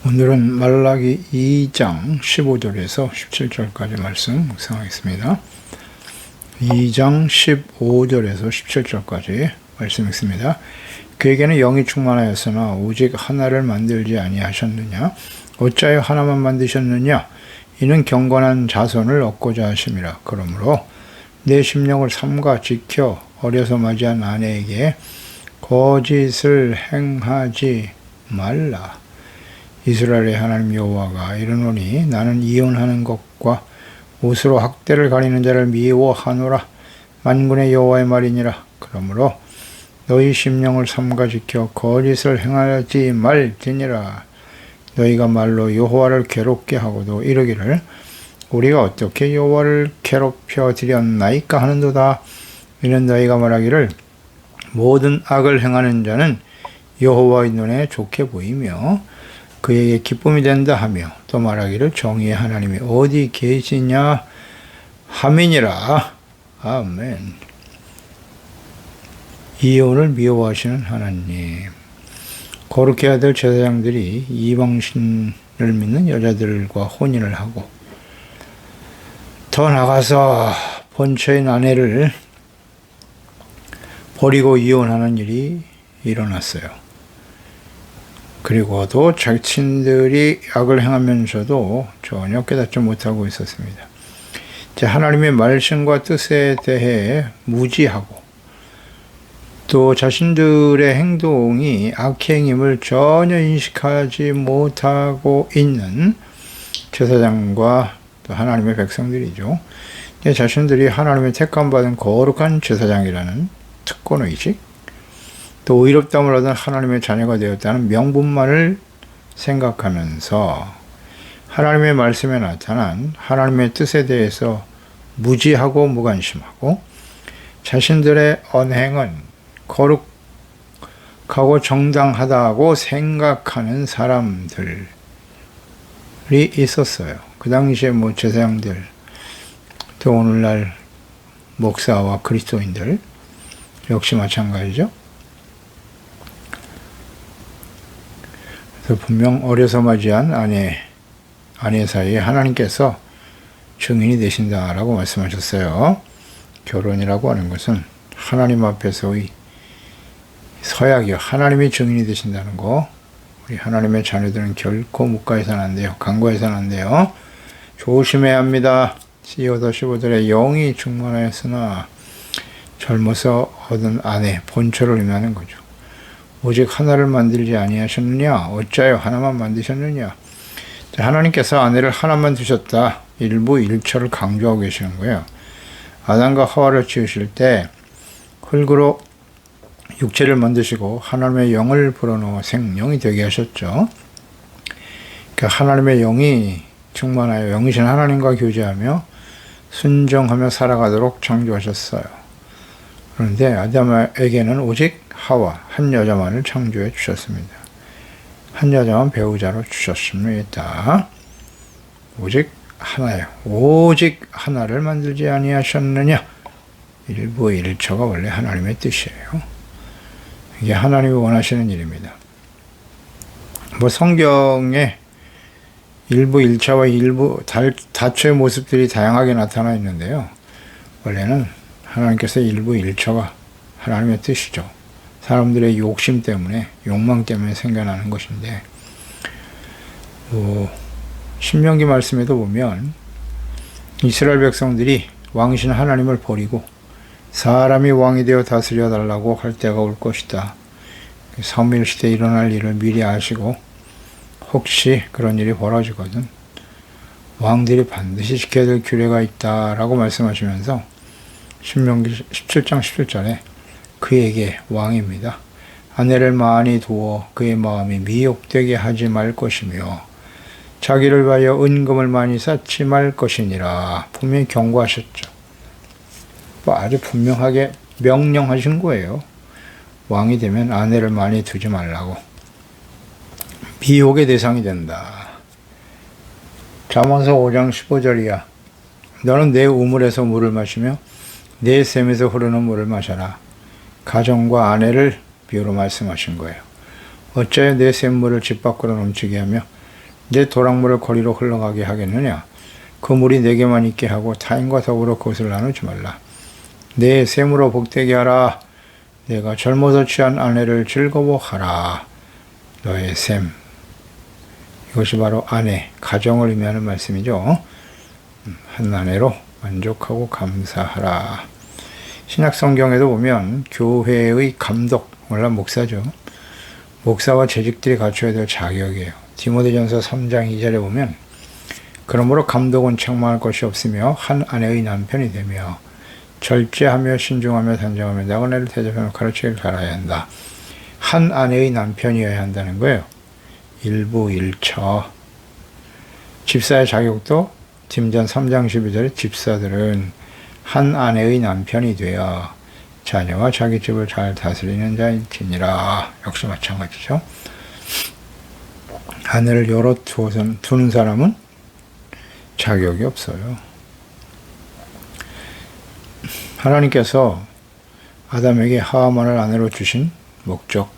오늘은 말라기 2장 15절에서 17절까지 말씀 묵상하겠습니다. 2장 15절에서 17절까지 말씀 읽습니다. 그에게는 영이 충만하였으나 오직 하나를 만들지 아니하셨느냐? 어찌하여 하나만 만드셨느냐? 이는 경건한 자손을 얻고자 하심이라. 그러므로 내 심령을 삼가 지켜 어려서 맞이한 아내에게 거짓을 행하지 말라. 이스라엘의 하나님 여호와가 이르노니 나는 이혼하는 것과 옷으로 학대를 가리는 자를 미워하노라. 만군의 여호와의 말이니라. 그러므로 너희 심령을 삼가 지켜 거짓을 행하지 말지니라. 너희가 말로 여호와를 괴롭게 하고도 이르기를 우리가 어떻게 여호와를 괴롭혀 드렸나이까 하는도다. 이는 너희가 말하기를 모든 악을 행하는 자는 여호와의 눈에 좋게 보이며 그에게 기쁨이 된다 하며 또 말하기를 정의의 하나님이 어디 계시냐 함이니라. 아멘. 이혼을 미워하시는 하나님, 거룩해야 될 제사장들이 이방신을 믿는 여자들과 혼인을 하고 더 나가서 본처인 아내를 버리고 이혼하는 일이 일어났어요. 그리고도 자신들이 악을 행하면서도 전혀 깨닫지 못하고 있었습니다. 하나님의 말씀과 뜻에 대해 무지하고 또 자신들의 행동이 악행임을 전혀 인식하지 못하고 있는 제사장과 또 하나님의 백성들이죠. 자신들이 하나님의 택함받은 거룩한 제사장이라는 특권의식, 또 의롭다함을 얻은 하나님의 자녀가 되었다는 명분만을 생각하면서 하나님의 말씀에 나타난 하나님의 뜻에 대해서 무지하고 무관심하고 자신들의 언행은 거룩하고 정당하다고 생각하는 사람들이 있었어요. 그 당시에 제사장들, 또 오늘날 목사와 그리스도인들 역시 마찬가지죠. 그래서 분명 어려서 맞이한 아내 사이에 하나님께서 증인이 되신다라고 말씀하셨어요. 결혼이라고 하는 것은 하나님 앞에서의 서약이요, 하나님이 증인이 되신다는 거. 우리 하나님의 자녀들은 결코 묵가해서는 안 돼요. 간과해서는 안 돼요. 조심해야 합니다. 15절에 영이 충만하였으나 젊어서 얻은 아내, 본처를 의미하는 거죠. 오직 하나를 만들지 아니하셨느냐? 어찌하여 하나만 만드셨느냐? 하나님께서 아내를 하나만 두셨다. 일부 일처를 강조하고 계시는 거예요. 아담과 하와를 지으실 때 흙으로 육체를 만드시고 하나님의 영을 불어넣어 생명이 되게 하셨죠. 하나님의 영이 충만하여 영이신 하나님과 교제하며 순종하며 살아가도록 창조하셨어요. 그런데 아담에게는 오직 하와, 한 여자만을 창조해 주셨습니다. 한 여자만 배우자로 주셨습니다. 오직 하나요. 오직 하나를 만들지 아니하셨느냐? 일부 일처가 원래 하나님의 뜻이에요. 이게 하나님이 원하시는 일입니다. 성경에 일부 일처와 일부 다처의 모습들이 다양하게 나타나 있는데요. 원래는 하나님께서 일부 일처가 하나님의 뜻이죠. 사람들의 욕심 때문에, 욕망 때문에 생겨나는 것인데, 신명기 말씀에도 보면 이스라엘 백성들이 왕이신 하나님을 버리고 사람이 왕이 되어 다스려 달라고 할 때가 올 것이다. 사무엘 시대에 일어날 일을 미리 아시고 혹시 그런 일이 벌어지거든 왕들이 반드시 지켜야 될 규례가 있다라고 말씀하시면서 신명기 17장 17절에 그에게 왕입니다. 아내를 많이 두어 그의 마음이 미혹되게 하지 말 것이며 자기를 위하여 은금을 많이 쌓지 말 것이니라. 분명히 경고하셨죠. 아주 분명하게 명령하신 거예요. 왕이 되면 아내를 많이 두지 말라고. 미혹의 대상이 된다. 잠언서 5장 15절이야. 너는 내 우물에서 물을 마시며 내 샘에서 흐르는 물을 마셔라. 가정과 아내를 비유로 말씀하신 거예요. 어찌하여 내 샘물을 집 밖으로 넘치게 하며 내 도랑물을 거리로 흘러가게 하겠느냐? 그 물이 내게만 있게 하고 타인과 더불어 그것을 나누지 말라. 내 샘으로 복되게 하라. 내가 젊어서 취한 아내를 즐거워하라. 너의 샘. 이것이 바로 아내, 가정을 의미하는 말씀이죠. 한 아내로 만족하고 감사하라. 신약 성경에도 보면 교회의 감독, 물론 목사죠. 목사와 재직들이 갖춰야 될 자격이에요. 디모데전서 3장 2절에 보면 그러므로 감독은 책망할 것이 없으며 한 아내의 남편이 되며 절제하며 신중하며 단정하며 나그네를 대접하며 가르치기를 잘해야 한다. 한 아내의 남편이어야 한다는 거예요. 일부일처. 집사의 자격도 디모데전 3장 12절에 집사들은 한 아내의 남편이 되어 자녀와 자기 집을 잘 다스리는 자일지니라. 역시 마찬가지죠. 아내를 여러 두는 사람은 자격이 없어요. 하나님께서 아담에게 하와만을 아내로 주신 목적,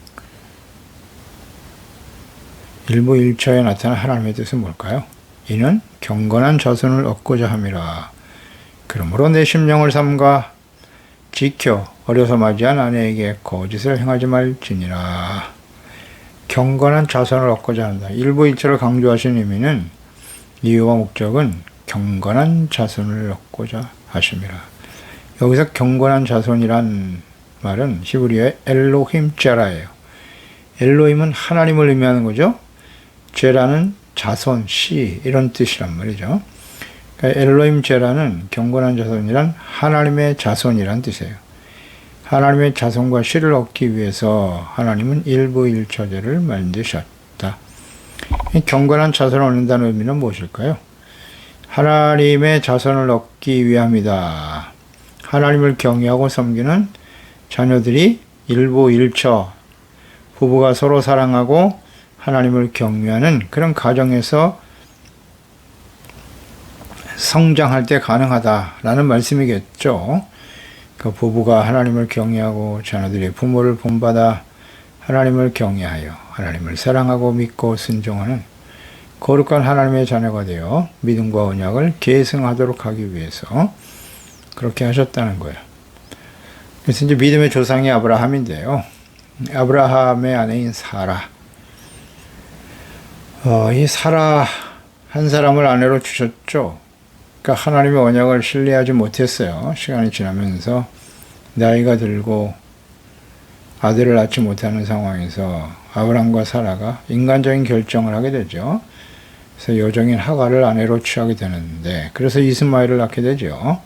일부일처에 나타난 하나님의 뜻은 뭘까요? 이는 경건한 자손을 얻고자 함이라. 그러므로 내 심령을 삼가 지켜 어려서 맞이한 아내에게 거짓을 행하지 말지니라. 경건한 자손을 얻고자 한다. 일부일처를 강조하신 의미는 이유와 목적은 경건한 자손을 얻고자 하심이라. 여기서 경건한 자손이란 말은 히브리어의 엘로힘 제라예요. 엘로힘은 하나님을 의미하는 거죠. 제라는 자손, 씨 이런 뜻이란 말이죠. 그러니까 엘로힘 제라는 경건한 자손이란 하나님의 자손이란 뜻이에요. 하나님의 자손과 씨를 얻기 위해서 하나님은 일부일처제를 만드셨다. 이 경건한 자손을 얻는다는 의미는 무엇일까요? 하나님의 자손을 얻기 위함이다. 하나님을 경외하고 섬기는 자녀들이 일부일처, 부부가 서로 사랑하고 하나님을 경외하는 그런 가정에서 성장할 때 가능하다라는 말씀이겠죠. 그 부부가 하나님을 경외하고 자녀들이 부모를 본받아 하나님을 경외하여 하나님을 사랑하고 믿고 순종하는 거룩한 하나님의 자녀가 되어 믿음과 언약을 계승하도록 하기 위해서 그렇게 하셨다는 거예요. 그래서 이제 믿음의 조상이 아브라함인데요. 아브라함의 아내인 사라. 이 사라 한 사람을 아내로 주셨죠. 그러니까 하나님의 언약을 신뢰하지 못했어요. 시간이 지나면서 나이가 들고 아들을 낳지 못하는 상황에서 아브라함과 사라가 인간적인 결정을 하게 되죠. 그래서 여종인 하갈을 아내로 취하게 되는데, 그래서 이스마엘을 낳게 되죠.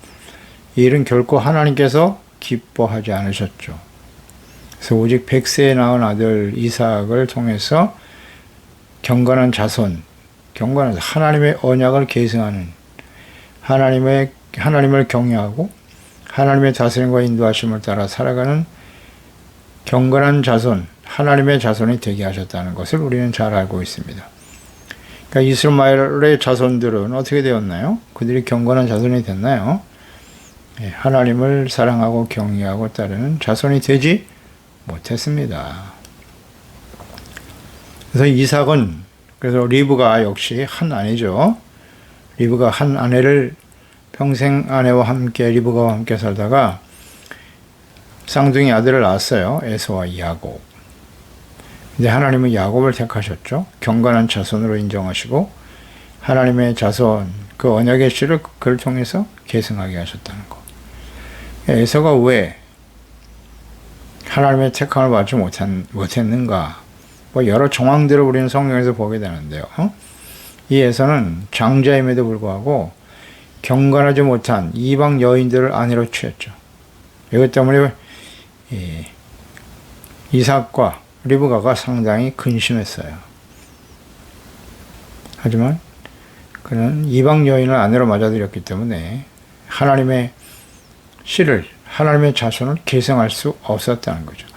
이 일은 결코 하나님께서 기뻐하지 않으셨죠. 그래서 오직 100세에 낳은 아들 이삭을 통해서 경건한 자손, 경건한 하나님의 언약을 계승하는 하나님을 경외하고 하나님의 다스림과 인도하심을 따라 살아가는 경건한 자손, 하나님의 자손이 되게 하셨다는 것을 우리는 잘 알고 있습니다. 그러니까 이스마엘의 자손들은 어떻게 되었나요? 그들이 경건한 자손이 됐나요? 하나님을 사랑하고 경외하고 따르는 자손이 되지 못했습니다. 그래서 이삭은, 그래서 리브가 역시 한 아내죠. 리브가 한 아내를 평생 아내와 함께, 리브가와 함께 살다가 쌍둥이 아들을 낳았어요. 에서와 야곱. 근데 하나님은 야곱을 택하셨죠. 경건한 자손으로 인정하시고 하나님의 자손, 그 언약의 씨를 그를 통해서 계승하게 하셨다는 것. 에서가 왜 하나님의 택함을 받지 못했는가? 뭐 여러 정황들을 우리는 성경에서 보게 되는데요. 이 에서는 장자임에도 불구하고 경건하지 못한 이방 여인들을 아내로 취했죠. 이것 때문에 이삭과 리브가가 상당히 근심했어요. 하지만 그는 이방 여인을 아내로 맞아들였기 때문에 하나님의 씨를, 하나님의 자손을 계승할 수 없었다는 거죠.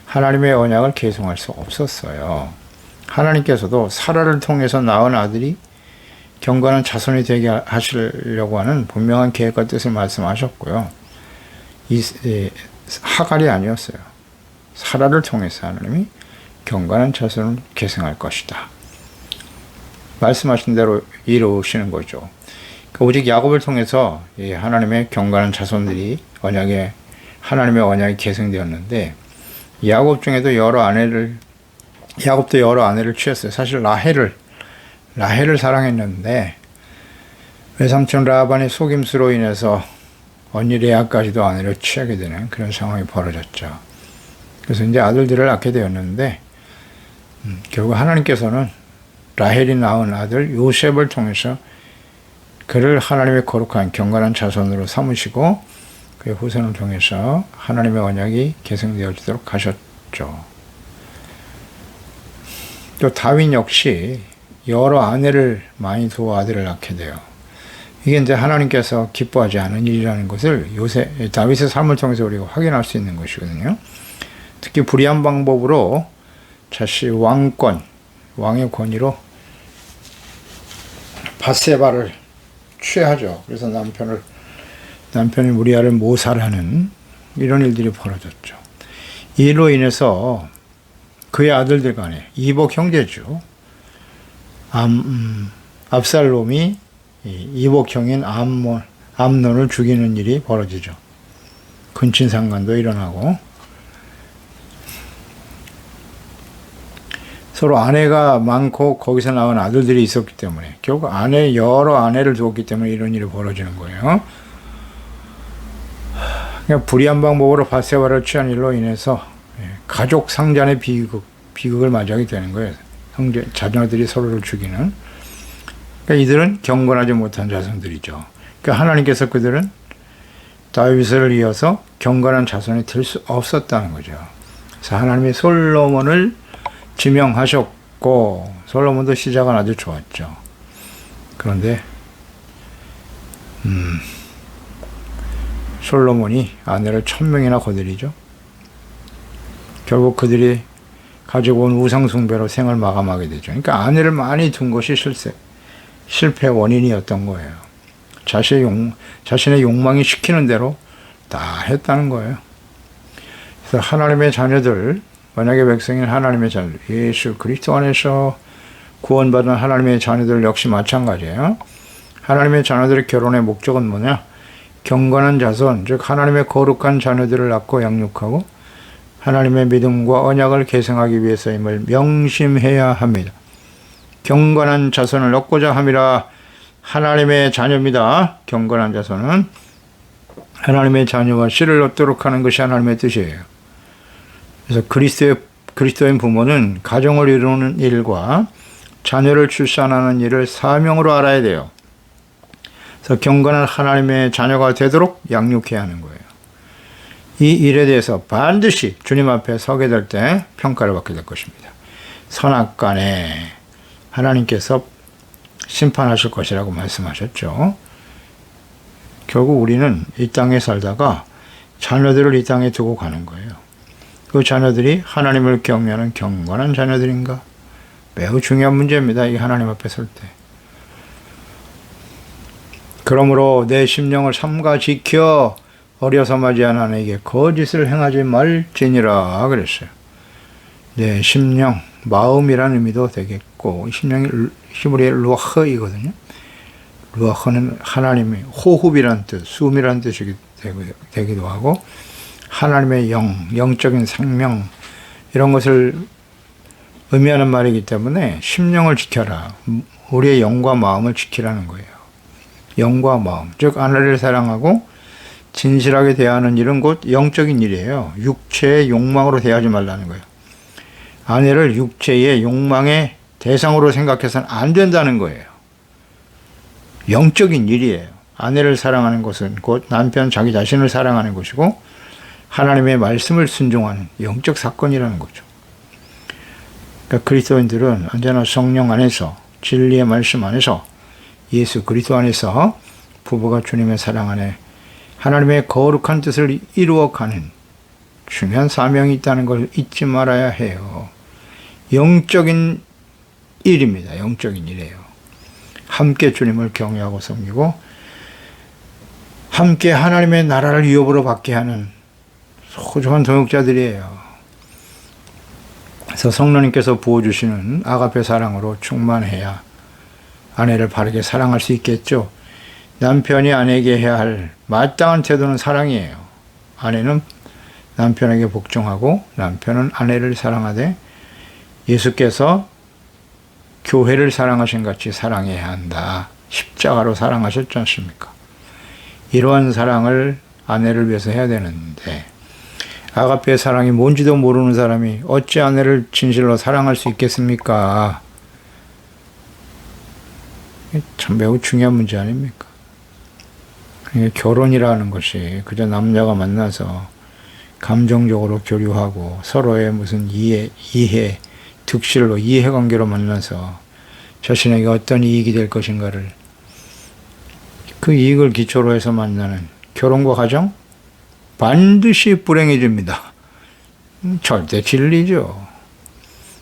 하나님의 언약을 계승할 수 없었어요. 하나님께서도 사라를 통해서 낳은 아들이 경건한 자손이 되게 하시려고 하는 분명한 계획과 뜻을 말씀하셨고요. 하갈이 아니었어요. 사라를 통해서 하나님이 경건한 자손을 계승할 것이다. 말씀하신 대로 이루시는 거죠. 오직 야곱을 통해서 이 하나님의 경건한 자손들이 하나님의 언약이 계승되었는데, 야곱도 여러 아내를 취했어요. 사실 라헬을 사랑했는데 외삼촌 라반의 속임수로 인해서 언니 레아까지도 아내를 취하게 되는 그런 상황이 벌어졌죠. 그래서 이제 아들들을 낳게 되었는데, 결국 하나님께서는 라헬이 낳은 아들 요셉을 통해서 그를 하나님의 거룩한 경건한 자손으로 삼으시고 그의 후손을 통해서 하나님의 언약이 계승되어지도록 하셨죠. 또 다윗 역시 여러 아내를 많이 두어 아들을 낳게 돼요. 이게 이제 하나님께서 기뻐하지 않은 일이라는 것을 다윗의 삶을 통해서 우리가 확인할 수 있는 것이거든요. 특히 불의한 방법으로 자신의 왕의 권위로 밧세바를 취하죠. 그래서 남편이 우리아를 모살하는 이런 일들이 벌어졌죠. 이로 인해서 그의 아들들 간에 이복 형제죠. 압살롬이 이복 형인 암논을 죽이는 일이 벌어지죠. 근친상간도 일어나고, 서로 아내가 많고 거기서 나온 아들들이 있었기 때문에 결국 여러 아내를 두었기 때문에 이런 일이 벌어지는 거예요. 그러니까 불의한 방법으로 밧세바를 취한 일로 인해서 가족 상잔의 비극을 맞이하게 되는 거예요. 자녀들이 서로를 죽이는. 그러니까 이들은 경건하지 못한 자손들이죠. 그러니까 하나님께서 그들은 다윗을 이어서 경건한 자손이 될 수 없었다는 거죠. 그래서 하나님이 솔로몬을 지명하셨고, 솔로몬도 시작은 아주 좋았죠. 그런데 솔로몬이 아내를 1000명이나 거느리죠. 결국 그들이 가지고 온 우상숭배로 생을 마감하게 되죠. 그러니까 아내를 많이 둔 것이 실패 원인이었던 거예요. 자신의 욕망이 시키는 대로 다 했다는 거예요. 그래서 하나님의 자녀들, 만약에 백성인 하나님의 자녀들, 예수 그리스도 안에서 구원받은 하나님의 자녀들 역시 마찬가지예요. 하나님의 자녀들의 결혼의 목적은 뭐냐? 경건한 자손, 즉 하나님의 거룩한 자녀들을 낳고 양육하고 하나님의 믿음과 언약을 계승하기 위해서임을 명심해야 합니다. 경건한 자손을 얻고자 함이라. 하나님의 자녀입니다. 경건한 자손은 하나님의 자녀와 씨를 얻도록 하는 것이 하나님의 뜻이에요. 그래서 그리스도인 부모는 가정을 이루는 일과 자녀를 출산하는 일을 사명으로 알아야 돼요. 그래서 경건한 하나님의 자녀가 되도록 양육해야 하는 거예요. 이 일에 대해서 반드시 주님 앞에 서게 될 때 평가를 받게 될 것입니다. 선악간에 하나님께서 심판하실 것이라고 말씀하셨죠. 결국 우리는 이 땅에 살다가 자녀들을 이 땅에 두고 가는 거예요. 그 자녀들이 하나님을 경외하는 경건한 자녀들인가? 매우 중요한 문제입니다. 이 하나님 앞에 설 때. 그러므로 내 심령을 삼가 지켜 어려서 맞이한 아내에게 거짓을 행하지 말지니라 그랬어요. 내 심령, 마음이라는 의미도 되겠고, 심령이 히브리의 루아흐이거든요. 루아흐는 하나님의 호흡이란 뜻, 숨이란 뜻이 되기도 하고, 하나님의 영적인 생명, 이런 것을 의미하는 말이기 때문에 심령을 지켜라. 우리의 영과 마음을 지키라는 거예요. 영과 마음, 즉 아내를 사랑하고 진실하게 대하는 일은 곧 영적인 일이에요. 육체의 욕망으로 대하지 말라는 거예요. 아내를 육체의 욕망의 대상으로 생각해서는 안 된다는 거예요. 영적인 일이에요. 아내를 사랑하는 것은 곧 남편 자기 자신을 사랑하는 것이고 하나님의 말씀을 순종하는 영적 사건이라는 거죠. 그러니까 그리스도인들은 언제나 성령 안에서, 진리의 말씀 안에서, 예수 그리스도 안에서 부부가 주님의 사랑 안에 하나님의 거룩한 뜻을 이루어가는 중요한 사명이 있다는 걸 잊지 말아야 해요. 영적인 일입니다. 영적인 일이에요. 함께 주님을 경외하고 섬기고 함께 하나님의 나라를 위협으로 받게 하는 소중한 동역자들이에요. 그래서 성령님께서 부어주시는 아가페 사랑으로 충만해야 아내를 바르게 사랑할 수 있겠죠. 남편이 아내에게 해야 할 마땅한 태도는 사랑이에요. 아내는 남편에게 복종하고 남편은 아내를 사랑하되 예수께서 교회를 사랑하신 같이 사랑해야 한다. 십자가로 사랑하셨지 않습니까? 이러한 사랑을 아내를 위해서 해야 되는데 아가페의 사랑이 뭔지도 모르는 사람이 어찌 아내를 진실로 사랑할 수 있겠습니까? 참 매우 중요한 문제 아닙니까? 결혼이라는 것이 그저 남녀가 만나서 감정적으로 교류하고 서로의 무슨 이해, 득실로 이해관계로 만나서 자신에게 어떤 이익이 될 것인가를 그 이익을 기초로 해서 만나는 결혼과 가정 반드시 불행해집니다. 절대 진리죠.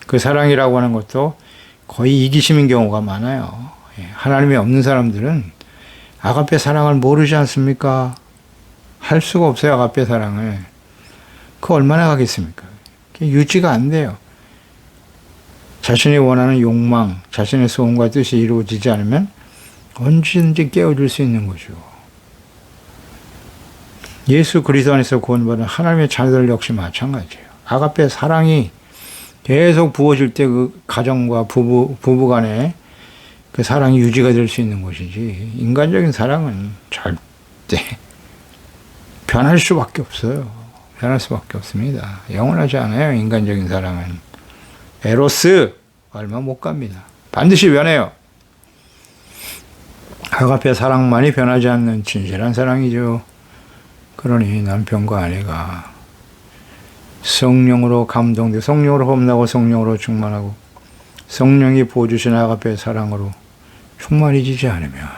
그 사랑이라고 하는 것도 거의 이기심인 경우가 많아요. 하나님이 없는 사람들은 아가페 사랑을 모르지 않습니까? 할 수가 없어요. 아가페 사랑을. 그 얼마나 가겠습니까? 유지가 안 돼요. 자신이 원하는 욕망, 자신의 소원과 뜻이 이루어지지 않으면 언제든지 깨어질 수 있는 거죠. 예수 그리스도 안에서 구원받은 하나님의 자녀들 역시 마찬가지예요. 아가페 사랑이 계속 부어질 때 그 가정과 부부 간에 그 사랑이 유지가 될 수 있는 것이지 인간적인 사랑은 절대 변할 수밖에 없어요. 변할 수밖에 없습니다. 영원하지 않아요. 인간적인 사랑은. 에로스 얼마 못 갑니다. 반드시 변해요. 아가페 사랑만이 변하지 않는 진실한 사랑이죠. 그러니 남편과 아내가 성령으로 감동돼 성령으로 험나고 성령으로 충만하고 성령이 부어주신 아가페 사랑으로 충만해지지 않으면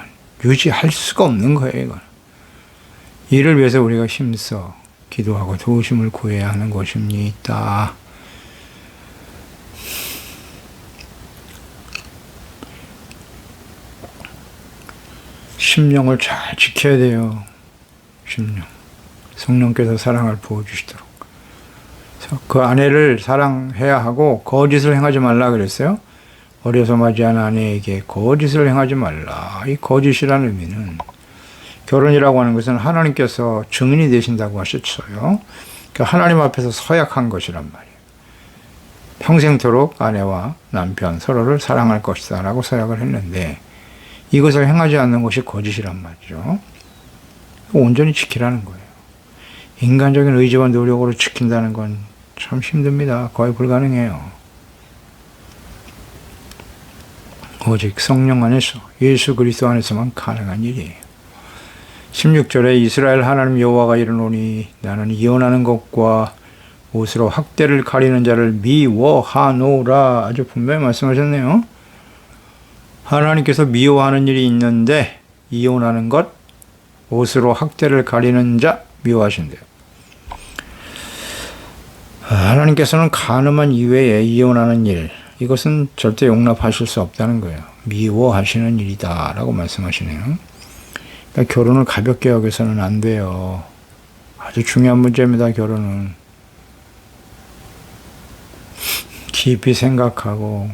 유지할 수가 없는 거예요. 이건. 이를 위해서 우리가 힘써 기도하고 도우심을 구해야 하는 것입니다. 심령을 잘 지켜야 돼요. 심령. 성령께서 사랑을 부어주시도록. 그 아내를 사랑해야 하고 거짓을 행하지 말라 그랬어요. 어려서 맞이한 아내에게 거짓을 행하지 말라. 이 거짓이라는 의미는 결혼이라고 하는 것은 하나님께서 증인이 되신다고 하셨어요. 그러니까 하나님 앞에서 서약한 것이란 말이에요. 평생토록 아내와 남편 서로를 사랑할 것이다 라고 서약을 했는데 이것을 행하지 않는 것이 거짓이란 말이죠. 온전히 지키라는 거예요. 인간적인 의지와 노력으로 지킨다는 건 참 힘듭니다. 거의 불가능해요. 오직 성령 안에서 예수 그리스도 안에서만 가능한 일이에요. 16절에 이스라엘 하나님 여호와가 이르노니 나는 이혼하는 것과 옷으로 학대를 가리는 자를 미워하노라. 아주 분명히 말씀하셨네요. 하나님께서 미워하는 일이 있는데 이혼하는 것, 옷으로 학대를 가리는 자 미워하신대요. 하나님께서는 간음한 이외에 이혼하는 일, 이것은 절대 용납하실 수 없다는 거예요. 미워하시는 일이다 라고 말씀하시네요. 그러니까 결혼을 가볍게 여겨서는 안 돼요. 아주 중요한 문제입니다. 결혼은. 깊이 생각하고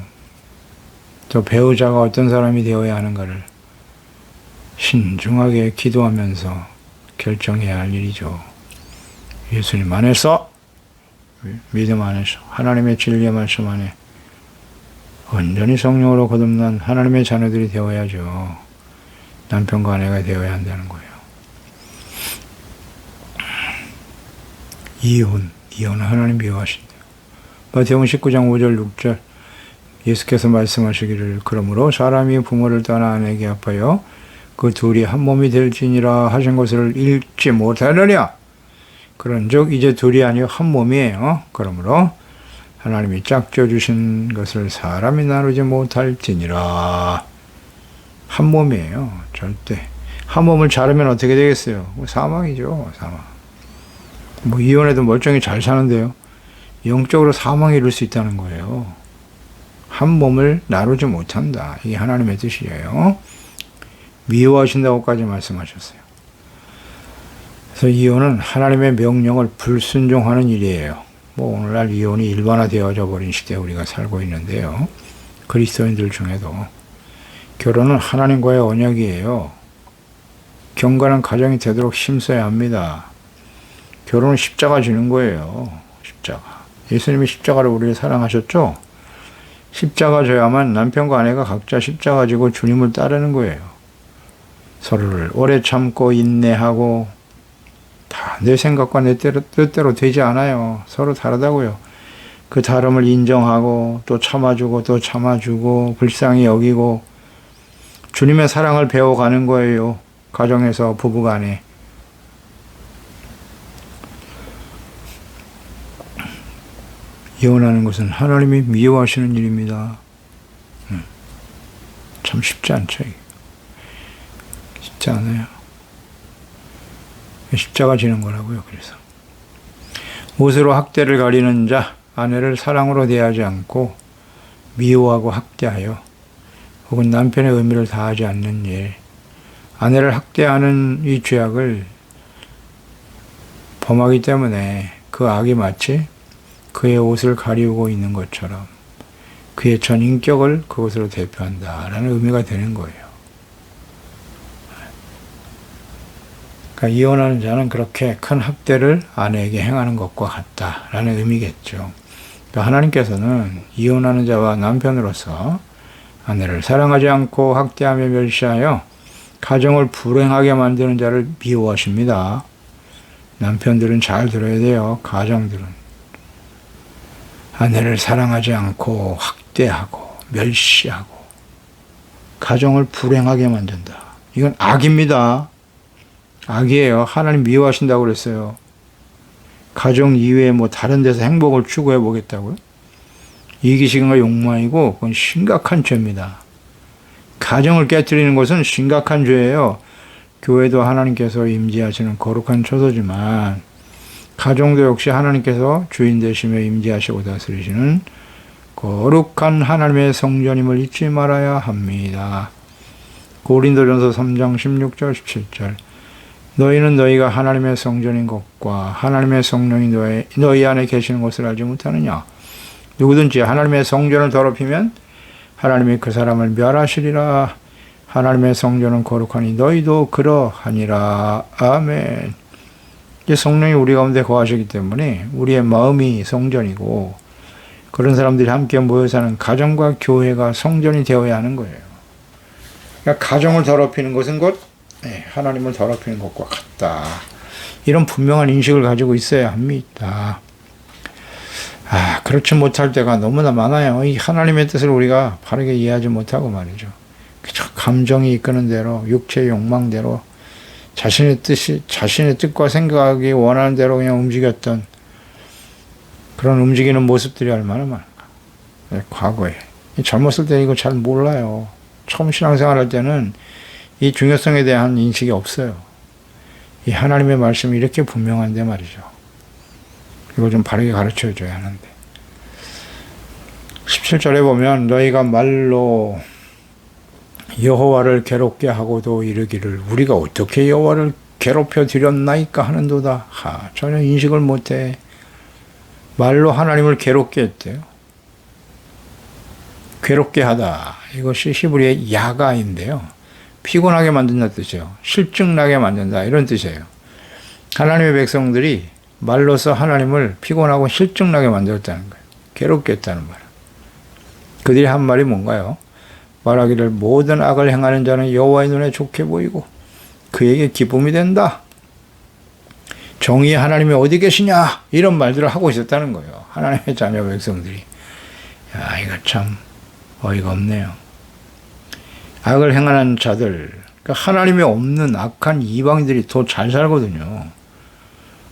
또 배우자가 어떤 사람이 되어야 하는가를 신중하게 기도하면서 결정해야 할 일이죠. 예수님 안에서, 믿음 안에서, 하나님의 진리의 말씀 안에 온전히 성령으로 거듭난 하나님의 자녀들이 되어야죠. 남편과 아내가 되어야 한다는 거예요. 이혼은 하나님 미워하신대요. 마태복음 19장 5절 6절 예수께서 말씀하시기를 그러므로 사람이 부모를 떠나 아내에게 아파요 그 둘이 한 몸이 될지니라 하신 것을 읽지 못하느냐. 그런즉 이제 둘이 아니요 한 몸이에요. 그러므로 하나님이 짝져 주신 것을 사람이 나누지 못할지니라. 한 몸이에요. 절대. 한 몸을 자르면 어떻게 되겠어요? 사망이죠. 사망. 이혼해도 멀쩡히 잘 사는데요. 영적으로 사망에 이를 수 있다는 거예요. 한 몸을 나누지 못한다. 이게 하나님의 뜻이에요. 미워하신다고까지 말씀하셨어요. 그래서 이혼은 하나님의 명령을 불순종하는 일이에요. 오늘날 이혼이 일반화되어져 버린 시대에 우리가 살고 있는데요. 그리스도인들 중에도 결혼은 하나님과의 언약이에요. 경건한 가정이 되도록 힘써야 합니다. 결혼은 십자가 지는 거예요. 십자가. 예수님이 십자가로 우리를 사랑하셨죠? 십자가 져야만 남편과 아내가 각자 십자가 지고 주님을 따르는 거예요. 서로를 오래 참고 인내하고 다 내 생각과 내 뜻대로 되지 않아요. 서로 다르다고요. 그 다름을 인정하고 또 참아주고 또 참아주고 불쌍히 여기고 주님의 사랑을 배워가는 거예요. 가정에서 부부간에. 이혼하는 것은 하나님이 미워하시는 일입니다. 참 쉽지 않죠. 쉽지 않아요. 십자가 지는 거라고요. 그래서 옷으로 학대를 가리는 자, 아내를 사랑으로 대하지 않고 미워하고 학대하여 혹은 남편의 의미를 다하지 않는 일, 아내를 학대하는 이 죄악을 범하기 때문에 그 악이 마치 그의 옷을 가리우고 있는 것처럼 그의 전 인격을 그것으로 대표한다라는 의미가 되는 거예요. 그러니까 이혼하는 자는 그렇게 큰 학대를 아내에게 행하는 것과 같다라는 의미겠죠. 그러니까 하나님께서는 이혼하는 자와 남편으로서 아내를 사랑하지 않고 학대하며 멸시하여 가정을 불행하게 만드는 자를 미워하십니다. 남편들은 잘 들어야 돼요. 가정들은. 아내를 사랑하지 않고 학대하고 멸시하고 가정을 불행하게 만든다. 이건 악입니다. 악이에요. 하나님 미워하신다고 그랬어요. 가정 이외에 뭐 다른 데서 행복을 추구해 보겠다고요? 이기심과 욕망이고 그건 심각한 죄입니다. 가정을 깨뜨리는 것은 심각한 죄예요. 교회도 하나님께서 임재하시는 거룩한 처소지만 가정도 역시 하나님께서 주인 되시며 임재하시고 다스리시는 거룩한 하나님의 성전임을 잊지 말아야 합니다. 고린도전서 3장 16절 17절 너희는 너희가 하나님의 성전인 것과 하나님의 성령이 너희 안에 계시는 것을 알지 못하느냐. 누구든지 하나님의 성전을 더럽히면 하나님이 그 사람을 멸하시리라. 하나님의 성전은 거룩하니 너희도 그러하니라. 아멘. 성령이 우리 가운데 거하시기 때문에 우리의 마음이 성전이고 그런 사람들이 함께 모여 사는 가정과 교회가 성전이 되어야 하는 거예요. 그러니까 가정을 더럽히는 것은 곧 하나님을 더럽히는 것과 같다. 이런 분명한 인식을 가지고 있어야 합니다. 그렇지 못할 때가 너무나 많아요. 이 하나님의 뜻을 우리가 바르게 이해하지 못하고 말이죠. 그저 감정이 이끄는 대로, 육체의 욕망대로, 자신의 뜻과 생각이 원하는 대로 그냥 움직였던 그런 움직이는 모습들이 얼마나 많은가. 과거에. 젊었을 때 이거 잘 몰라요. 처음 신앙생활 할 때는 이 중요성에 대한 인식이 없어요. 이 하나님의 말씀이 이렇게 분명한데 말이죠. 이걸 좀 바르게 가르쳐 줘야 하는데. 17절에 보면 너희가 말로 여호와를 괴롭게 하고도 이르기를 우리가 어떻게 여호와를 괴롭혀 드렸나이까 하는도다. 전혀 인식을 못해. 말로 하나님을 괴롭게 했대요. 괴롭게 하다. 이것이 히브리의 야가인데요. 피곤하게 만든다 뜻이에요. 실증나게 만든다 이런 뜻이에요. 하나님의 백성들이 말로써 하나님을 피곤하고 실증나게 만들었다는 거예요. 괴롭게 했다는 말. 그들이 한 말이 뭔가요? 말하기를 모든 악을 행하는 자는 여호와의 눈에 좋게 보이고 그에게 기쁨이 된다. 정의의 하나님이 어디 계시냐? 이런 말들을 하고 있었다는 거예요. 하나님의 자녀 백성들이. 이거 참 어이가 없네요. 악을 행하는 자들, 그러니까 하나님이 없는 악한 이방인들이 더 잘 살거든요.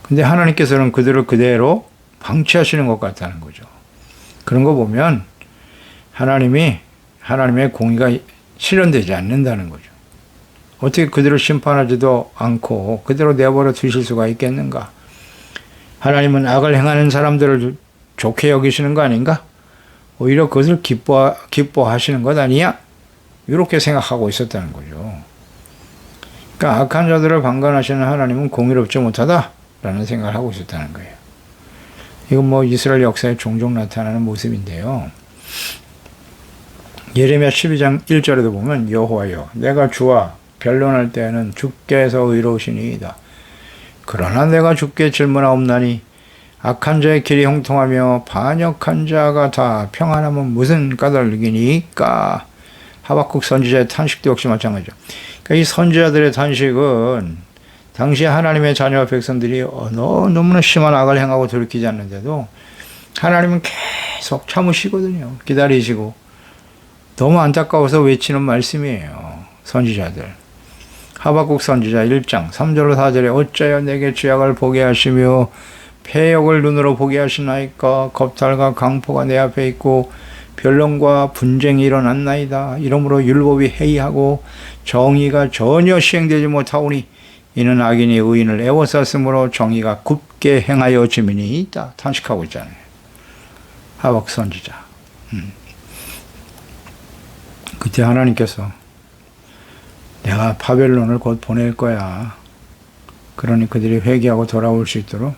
근데 하나님께서는 그들을 그대로 방치하시는 것 같다는 거죠. 그런 거 보면 하나님의 공의가 실현되지 않는다는 거죠. 어떻게 그들을 심판하지도 않고 그대로 내버려 두실 수가 있겠는가? 하나님은 악을 행하는 사람들을 좋게 여기시는 거 아닌가? 오히려 그것을 기뻐하시는 것 아니야? 이렇게 생각하고 있었다는 거죠. 그러니까 악한 자들을 방관하시는 하나님은 공의롭지 못하다라는 생각을 하고 있었다는 거예요. 이건 이스라엘 역사에 종종 나타나는 모습인데요. 예레미야 12장 1절에도 보면 여호와여 내가 주와 변론할 때에는 주께서 의로우시니이다. 그러나 내가 주께 질문하옵나니 악한 자의 길이 형통하며 반역한 자가 다 평안하면 무슨 까닭이니까. 하박국 선지자의 탄식도 역시 마찬가지죠. 그러니까 이 선지자들의 탄식은 당시 하나님의 자녀와 백성들이 너무나 심한 악을 행하고 돌이키지 않는데도 하나님은 계속 참으시거든요. 기다리시고. 너무 안타까워서 외치는 말씀이에요. 선지자들. 하박국 선지자 1장 3절로 4절에 어찌하여 내게 죄악을 보게 하시며 패역을 눈으로 보게 하시나이까. 겁탈과 강포가 내 앞에 있고 변론과 분쟁이 일어났나이다. 이러므로 율법이 해이하고 정의가 전혀 시행되지 못하오니 이는 악인이 의인을 애워쌌으므로 정의가 굽게 행하여 지민이 있다. 탄식하고 있잖아요. 하박국 선지자. 그때 하나님께서 내가 바벨론을 곧 보낼 거야. 그러니 그들이 회개하고 돌아올 수 있도록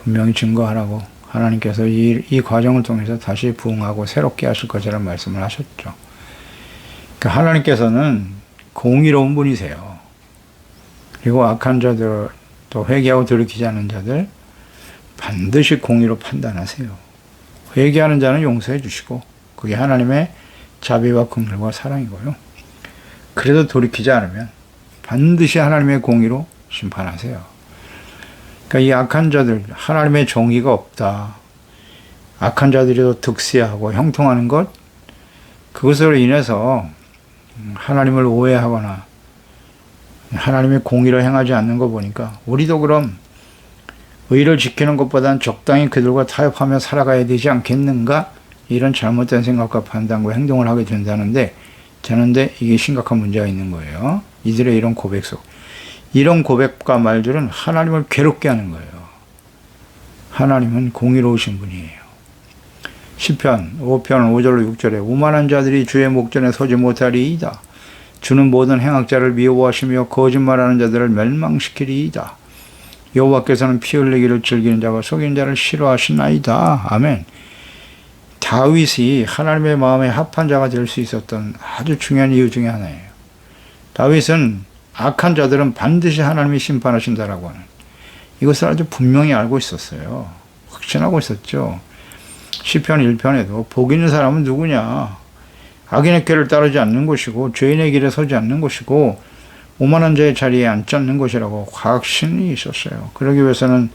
분명히 증거하라고 하나님께서 이 과정을 통해서 다시 부흥하고 새롭게 하실 것이라는 말씀을 하셨죠. 그러니까 하나님께서는 공의로운 분이세요. 그리고 악한 자들, 또 회개하고 돌이키지 않는 자들 반드시 공의로 판단하세요. 회개하는 자는 용서해 주시고 그게 하나님의 자비와 긍휼과 사랑이고요. 그래도 돌이키지 않으면 반드시 하나님의 공의로 심판하세요. 그러니까 이 악한 자들, 하나님의 정의가 없다. 악한 자들이 더 득세하고 형통하는 것, 그것으로 인해서 하나님을 오해하거나 하나님의 공의를 행하지 않는 거 보니까 우리도 그럼 의를 지키는 것보다는 적당히 그들과 타협하며 살아가야 되지 않겠는가? 이런 잘못된 생각과 판단과 행동을 하게 된다는데 이게 심각한 문제가 있는 거예요. 이들의 이런 고백 속. 이런 고백과 말들은 하나님을 괴롭게 하는 거예요. 하나님은 공의로우신 분이에요. 시편 5편 5절로 6절에 오만한 자들이 주의 목전에 서지 못하리이다. 주는 모든 행악자를 미워하시며 거짓말하는 자들을 멸망시키리이다. 여호와께서는 피 흘리기를 즐기는 자와 속이는 자를 싫어하시나이다. 아멘. 다윗이 하나님의 마음에 합한 자가 될 수 있었던 아주 중요한 이유 중에 하나예요. 다윗은 악한 자들은 반드시 하나님이 심판하신다라고 하는 이것을 아주 분명히 알고 있었어요. 확신하고 있었죠. 시편 1편에도 복 있는 사람은 누구냐? 악인의 길을 따르지 않는 것이고 죄인의 길에 서지 않는 것이고 오만한 자의 자리에 앉지 않는 것이라고 확신이 있었어요. 그러기 위해서는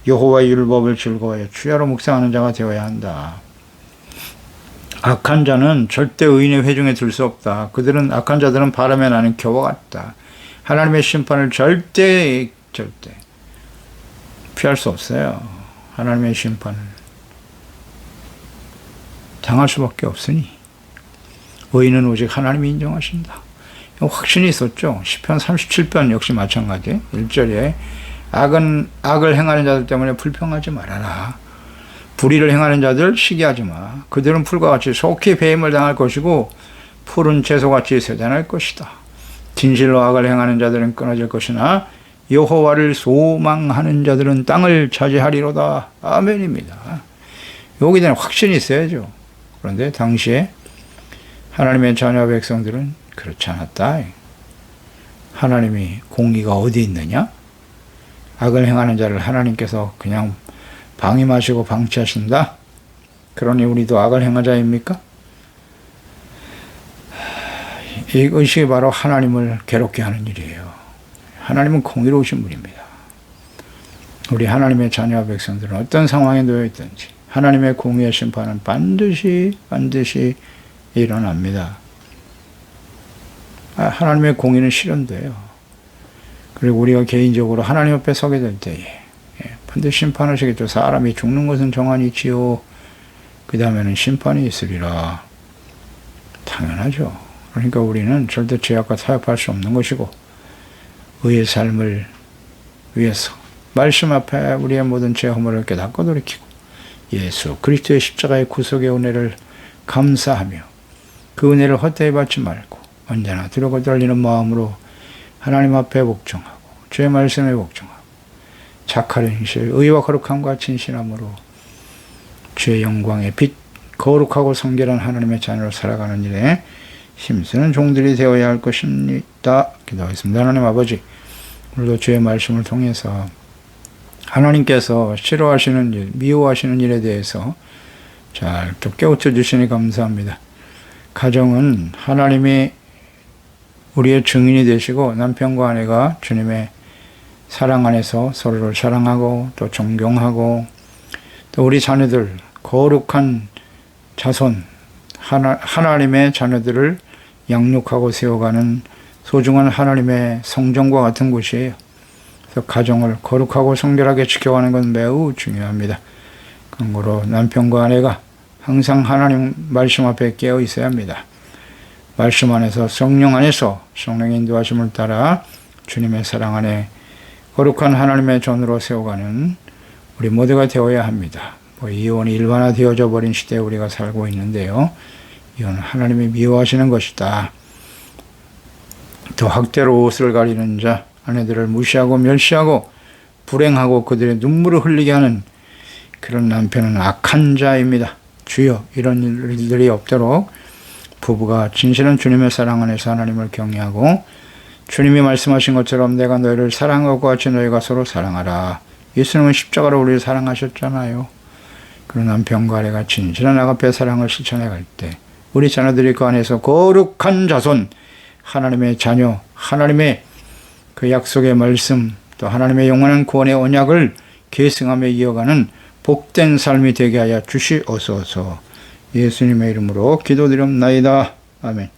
여호와의 율법을 즐거워해 주야로 묵상하는 자가 되어야 한다. 악한 자는 절대 의인의 회중에 들 수 없다. 악한 자들은 바람에 나는 겨와 같다. 하나님의 심판을 절대 피할 수 없어요. 하나님의 심판을 당할 수밖에 없으니 의인은 오직 하나님이 인정하신다. 확신이 있었죠. 시편 37편 역시 마찬가지. 1절에 악을 행하는 자들 때문에 불평하지 말아라. 불의를 행하는 자들 시기하지 마. 그들은 풀과 같이 속히 배임을 당할 것이고 푸른 채소같이 쇠잔할 것이다. 진실로 악을 행하는 자들은 끊어질 것이나 여호와를 소망하는 자들은 땅을 차지하리로다. 아멘입니다. 여기에 대한 확신이 있어야죠. 그런데 당시에 하나님의 자녀 백성들은 그렇지 않았다. 하나님이 공의가 어디 있느냐? 악을 행하는 자를 하나님께서 그냥 방임하시고 방치하신다? 그러니 우리도 악을 행하자입니까? 이 의식이 바로 하나님을 괴롭게 하는 일이에요. 하나님은 공의로우신 분입니다. 우리 하나님의 자녀와 백성들은 어떤 상황에 놓여 있든지 하나님의 공의의 심판은 반드시 일어납니다. 하나님의 공의는 실현돼요. 그리고 우리가 개인적으로 하나님 앞에 서게 될 때에 반드시 심판하시겠죠. 사람이 죽는 것은 정한이지요. 그 다음에는 심판이 있으리라. 당연하죠. 그러니까 우리는 절대 죄악과 타협할 수 없는 것이고 의의 삶을 위해서 말씀 앞에 우리의 모든 죄 허물을 깨닫고 돌이키고 예수 그리스도의 십자가의 구속의 은혜를 감사하며 그 은혜를 헛되이 받지 말고 언제나 두려고 떨리는 마음으로 하나님 앞에 복종하고 주의 말씀에 복종하고 착한 행실, 의와 거룩함과 진실함으로 주의 영광의 빛 거룩하고 성결한 하나님의 자녀로 살아가는 일에 힘쓰는 종들이 되어야 할 것입니다. 기도하겠습니다. 하나님 아버지, 오늘도 주의 말씀을 통해서 하나님께서 싫어하시는 일, 미워하시는 일에 대해서 잘 또 깨우쳐 주시니 감사합니다. 가정은 하나님이 우리의 증인이 되시고 남편과 아내가 주님의 사랑 안에서 서로를 사랑하고 또 존경하고 또 우리 자녀들 거룩한 자손 하나님의 자녀들을 양육하고 세워가는 소중한 하나님의 성전과 같은 곳이에요. 그래서 가정을 거룩하고 성결하게 지켜가는 건 매우 중요합니다. 그러므로 남편과 아내가 항상 하나님 말씀 앞에 깨어 있어야 합니다. 말씀 안에서 성령 안에서 성령의 인도하심을 따라 주님의 사랑 안에 거룩한 하나님의 전으로 세워가는 우리 모두가 되어야 합니다. 이혼이 일반화되어져 버린 시대에 우리가 살고 있는데요. 이혼은 하나님이 미워하시는 것이다. 또 학대로 옷을 가리는 자, 아내들을 무시하고 멸시하고 불행하고 그들의 눈물을 흘리게 하는 그런 남편은 악한 자입니다. 주여, 이런 일들이 없도록 부부가 진실한 주님의 사랑 안에서 하나님을 경외하고 주님이 말씀하신 것처럼 내가 너희를 사랑한 것과 같이 너희가 서로 사랑하라. 예수님은 십자가로 우리를 사랑하셨잖아요. 그런 남편과 아내가 진실한 아가페 사랑을 실천해 갈 때 우리 자녀들이 그 안에서 거룩한 자손, 하나님의 자녀, 하나님의 그 약속의 말씀, 또 하나님의 영원한 구원의 언약을 계승하며 이어가는 복된 삶이 되게 하여 주시옵소서. 예수님의 이름으로 기도드립나이다. 아멘.